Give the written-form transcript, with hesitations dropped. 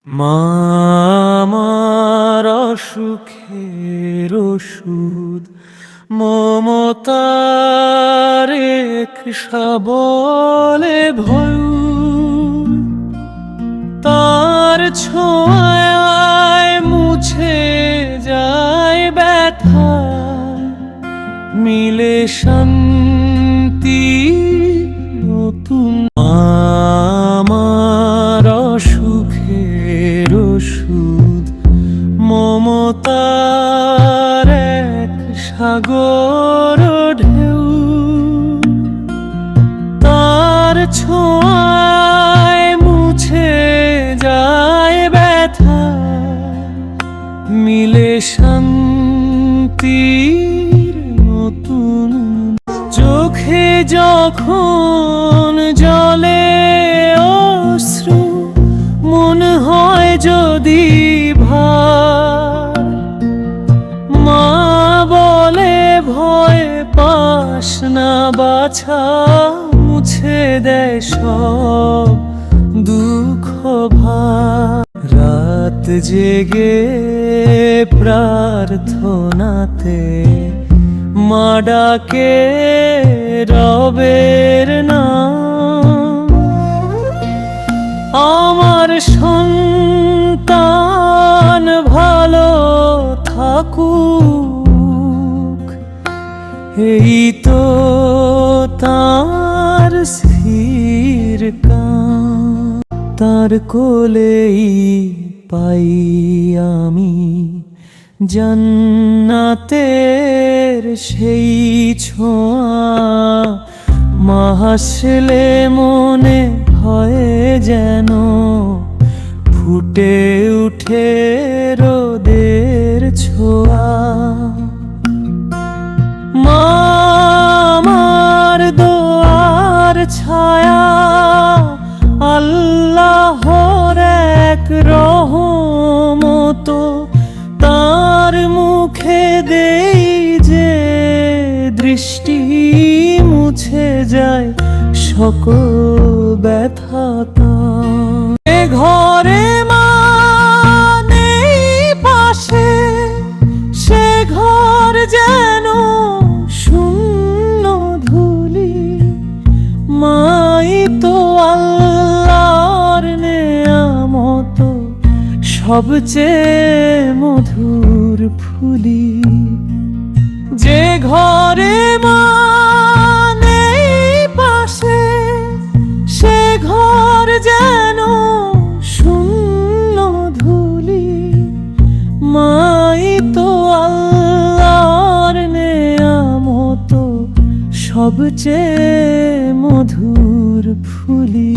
মা আমার অসুখের ওষুধ, মমতার এক সাবলে ভয়, তার ছোঁয়ায় মুছে যায় ব্যথা, মিলে শান্তি নতুন। আমার অসুখের ওষুধ, মমতার এক সাগর ঢেউ, তার ছোঁয়ায় মুছে যায় ব্যথা, মিলে শান্তির নতুন। চোখে যখন জলে অশ্রু, মন হয় যদি ভার, মা বলে ভয় পাস না বাছা, মুছে দেয় সব দুঃখ ভার। রাত জেগে প্রার্থনাতে মা ডাকে রবের নাম, আমার সন্তান ভালো থাকুক, এই তো তার স্থির কাম। তার কোলেই পাই আমি জান্নাতের সেই ছোঁয়া, মা হাসলে মনে হয় যেন ফুটে উঠে রোদের ছোঁয়া। মা আমার দোয়ার ছায়া, আল্লাহর এক রহমত, তার মুখে দেই যে দৃষ্টি, মুছে যায় সকল ব্যথা। এ ঘরে মা নেই পাশে, সে ঘর যেন শূন্য ধুলি, মাই তো আল্লাহর নেয়ামত, সবচেয়ে মধুর ফুলি। যে ঘরে মা নেই পাশে, সে ঘর যেন শূন্য ধুলি, মাই তো আল্লাহর নেয়ামত, সবচেয়ে মধুর ফুলি।